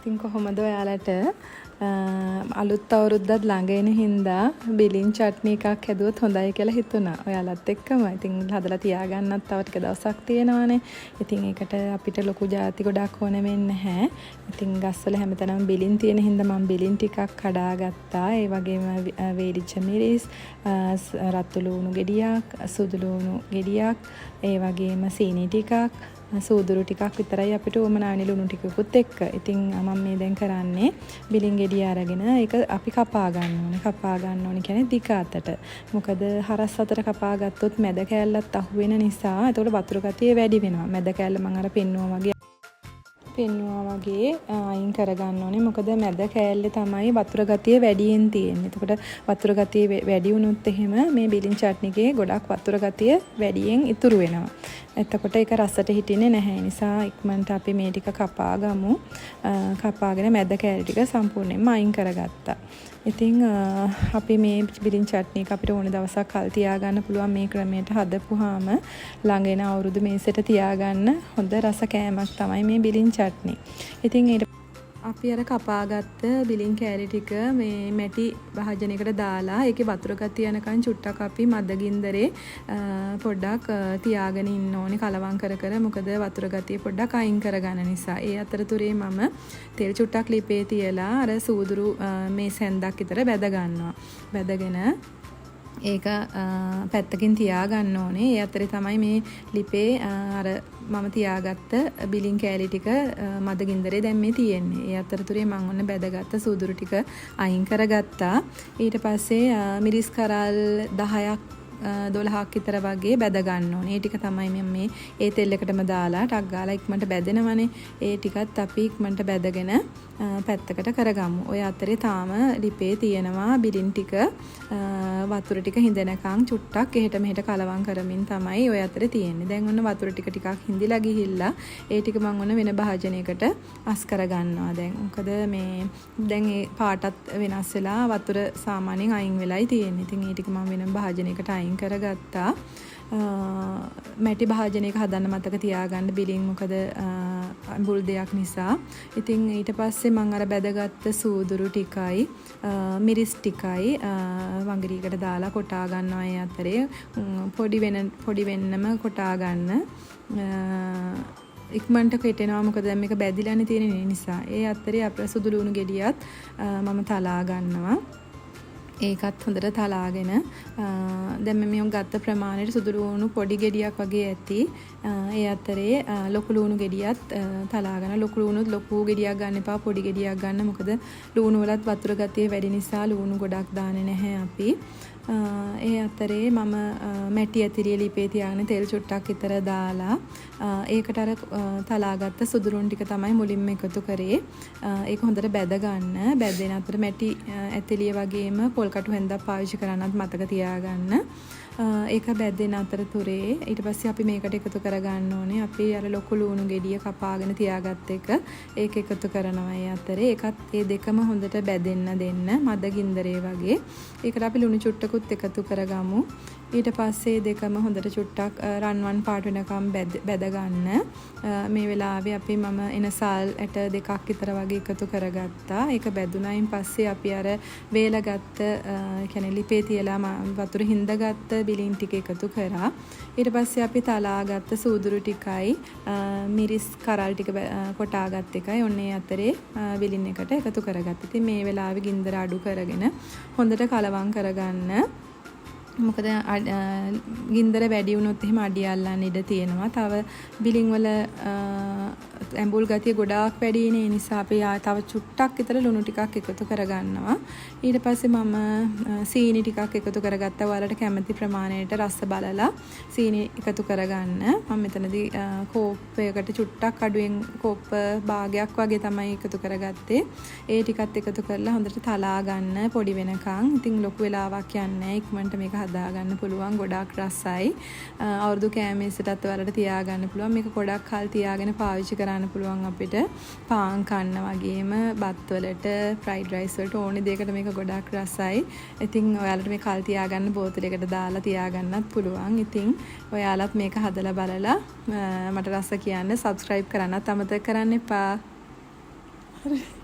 ඉතින් කොහොමද ඔයාලට අලුත් අවුරුද්දත් ළඟ එන හින්දා බිලින් චට්නි එකක් හැදුවොත් හොඳයි කියලා හිතුණා. ඔයාලත් එක්කම. ඉතින් හදලා තියාගන්නත් තව ටික දවසක් තියෙනවානේ. ඉතින් ඒකට අපිට ලොකු ಜಾති ගොඩක් ඕන වෙන්නේ නැහැ. ඉතින් ගස්වල හැමතැනම බිලින් තියෙන හින්දා මම බිලින් ටිකක් කඩාගත්තා. ඒ වගේම වේලිච්ච මිරිස්, රතු ලුණු ගෙඩියක්, සුදු ලුණු ගෙඩියක්, ඒ වගේම සීනි ටිකක්, සූදුරු ටිකක් විතරයි අපිට උවමනානේ ලුණු ටිකකුත් එක්ක. ඉතින් මම මේ දැන් කරන්නේ බිලින් ගෙඩිය අරගෙන ඒක අපි කපා ගන්න ඕනේ. කපා ගන්න ඕනේ කියන්නේ දිග අතට. මොකද හරස් අතට කපා ගත්තොත් මැද කෑල්ලත් අහු වෙන නිසා එතකොට වතුර ගතිය වැඩි වෙනවා. මැද කෑල්ල මම අර පෙන්නුවා වගේ අයින් කරගන්න ඕනේ. මොකද මැද කෑල්ලේ තමයි වතුර ගතිය වැඩියෙන් තියෙන්නේ. එතකොට වතුර ගතිය වැඩි වුණොත් එහෙම මේ බිලින් චට්නි එකේ ගොඩක් වතුර ගතිය වැඩියෙන් ඉතුරු වෙනවා. එතකොට ඒක රසට හිටින්නේ නැහැ. නිසා ඉක්මනට අපි මේ ටික කපා ගමු. කපාගෙන මැද කෑලි ටික සම්පූර්ණයෙන්ම අයින් කරගත්තා. ඉතින් අපි මේ බිලින් චට්නි එක අපිට ඕන දවසක් කල් තියාගන්න පුළුවන් මේ ක්‍රමයට හදපුවාම ළඟ එන අවුරුදු මේසෙට තියාගන්න හොඳ රස කෑමක් තමයි මේ බිලින් චට්නි. ඉතින් ඊට අපි අර කපාගත්ත බිලින් කෑලි ටික මේ මැටි භාජනයකට දාලා ඒකේ වතුර ගතිය යනකන් චුට්ටක් අපි මද ගින්දරේ පොඩ්ඩක් තියාගෙන ඉන්න ඕනේ කලවම් කර කර. මොකද වතුර ගතිය පොඩ්ඩක් අයින් කරගන්න නිසා. ඒ අතරතුරේ මම තෙල් චුට්ටක් ලිපේ තියලා අර සූදුරු මේ සැන්දක් විතර බැද ගන්නවා. බැදගෙන ඒක පැත්තකින් තියාගන්න ඕනේ. ඒ අතරේ තමයි මේ ලිපේ අර මම තියාගත්ත බිලින් කෑලි ටික මද ගින්දරේ දැන් මේ තියෙන්නේ. ඒ අතරතුරේ මම ඔන්න බැදගත්ත සූදුරු ටික අයින් කරගත්තා. ඊට පස්සේ මිරිස් කරල් 10ක් 12ක් විතර වගේ බැද ගන්න ඕනේ. ඒ ටික තමයි මම මේ ඒ තෙල් එකටම දාලා ටක් ගාලා ඉක්මනට බැදෙනවනේ. ඒ ටිකත් අපි ඉක්මනට බැදගෙන පැත්තකට කරගමු. ඔය අතරේ තාම ලිපේ තියෙනවා බිලින් ටික වතුර ටික හිඳෙනකන් චුට්ටක් එහෙට මෙහෙට කලවම් කරමින් තමයි ඔය අතරේ තියෙන්නේ. දැන් ඔන්න වතුර ටික ටිකක් හිඳිලා ගිහිල්ලා ඒ ටික මම ඔන්න වෙන භාජනයකට අස් කරගන්නවා දැන්. මොකද මේ දැන් ඒ පාටත් වෙනස් වෙලා වතුර සාමාන්‍යයෙන් අයින් වෙලයි තියෙන්නේ. ඉතින් ඒ ටික මම වෙන භාජනයකට අයින් කරගත්තා. මැටි භාජනයක හදන්න මතක තියාගන්න බිලින් මොකද බුල් දෙයක් නිසා. ඉතින් ඊට පස්සේ මම අර බැදගත්ත සූදුරු ටිකයි මිරිස් ටිකයි වංගිරියකට දාලා කොටා ගන්නවා. ඒ අතරේ පොඩි වෙන්නම කොටා ගන්න. ඉක්මනට කෙටෙනවා මොකද දැන් මේක බැදිලානේ තියෙන නිසා. ඒ අතරේ අපේ සුදු ලුණු ගෙඩියත් මම තලා ගන්නවා. ඒකත් හොඳට තලාගෙන දැන් මම ගත්ත ප්‍රමාණයට සුදු ලුණු පොඩි ගෙඩියක් වගේ ඇති. ඒ අතරේ ලොකු ලුණු ගෙඩියත් තලාගෙන ලොකු ලුණුත් ලොකු ගෙඩියක් ගන්න එපා පොඩි ගෙඩියක් ගන්න. මොකද ලුණු වලත් වතුර ගතිය වැඩි නිසා ලුණු ගොඩක් දාන්නේ නැහැ අපි. ඒ අතරේ මම මැටි ඇතිරිය ලිපේ තියාගෙන තෙල් චුට්ටක් විතර දාලා ඒකට අර තලාගත්ත සුදුරුන් ටික තමයි මුලින්ම එකතු කරේ. ඒක හොඳට බැද ගන්න. බැදෙන අතර මැටි ඇතිලිය වගේම පොල් කටු හැන්දක් පාවිච්චි කරන්නත් මතක තියාගන්න. ඒක බැදෙන අතරතුරේ ඊට පස්සේ අපි මේකට එකතු කරගන්න ඕනේ. අපි අර ලොකු ලුණු ගෙඩිය කපාගෙන තියාගත්ත එක ඒක එකතු කරනවා. ඒ අතරේ ඒකත් ඒ දෙකම හොඳට බැදෙන්න දෙන්න මද ගින්දරේ වගේ. ඒකට අපි ලුණු චුට්ටකුත් එකතු කරගමු. ඊට පස්සේ දෙකම හොඳට චුට්ටක් රන්වන් පාට වෙනකම් බැද ගන්න. මේ වෙලාවේ අපි මම එනසල් ඇට දෙකක් විතර වගේ එකතු කරගත්තා. ඒක බැදුනයින් පස්සේ අපි අර වේලගත්ත කියන්නේ ලිපේ තියලා වතුර හිඳගත්ත බිලින් ටික එකතු කරා. ඊට පස්සේ අපි තලාගත්ත සූදුරු ටිකයි මිරිස් කරල් ටික කොටාගත් එකයි ඔන්නේ අතරේ බිලින් එකට එකතු කරගත්තා. ඉතින් මේ වෙලාවේ ගින්දර අඩු කරගෙන හොඳට කලවම් කරගන්න. මොකද ගින්දර වැඩි වුණොත් එහෙම අඩිය අල්ලන්න ඉඩ තියෙනවා. තව බිලින් වල ඇඹුල් ගතිය ගොඩාක් වැඩි නේ. ඒ නිසා අපි තව චුට්ටක් විතර ලුණු ටිකක් එකතු කරගන්නවා. ඊට පස්සේ මම සීනි ටිකක් එකතු කරගත්තා. ඔයාලට කැමති ප්‍රමාණයට රස බලලා සීනි එකතු කරගන්න. මම මෙතනදී කෝප්පයකට චුට්ටක් අඩුවෙන් කෝප්ප භාගයක් වගේ තමයි එකතු කරගත්තේ. ඒ ටිකත් එකතු කරලා හොඳට තලා ගන්න පොඩි වෙනකන්. ඉතින් ලොකු වෙලාවක් යන්නේ නැහැ. ඉක්මනට මේක හදාගන්න පුළුවන්. ගොඩාක් රසයි. අවුරුදු කෑමේසටත් ඔයාලට තියාගන්න පුළුවන්. මේක ගොඩක් කල් තියාගෙන පාවිච්චි කරන්න පුළුවන් අපිට. පාන් කන්න වගේම බත් වලට, ෆ්‍රයිඩ් රයිස් වලට ඕනේ දෙයකට මේක ගොඩාක් රසයි. ඉතින් ඔයාලට මේ කල් තියාගන්න බෝතලයකට දාලා තියාගන්නත් පුළුවන්. ඉතින් ඔයාලත් මේක හදලා බලලා මට රස කියන්න. සබ්ස්ක්‍රයිබ් කරන්නත් අමතක කරන්න එපා. හරි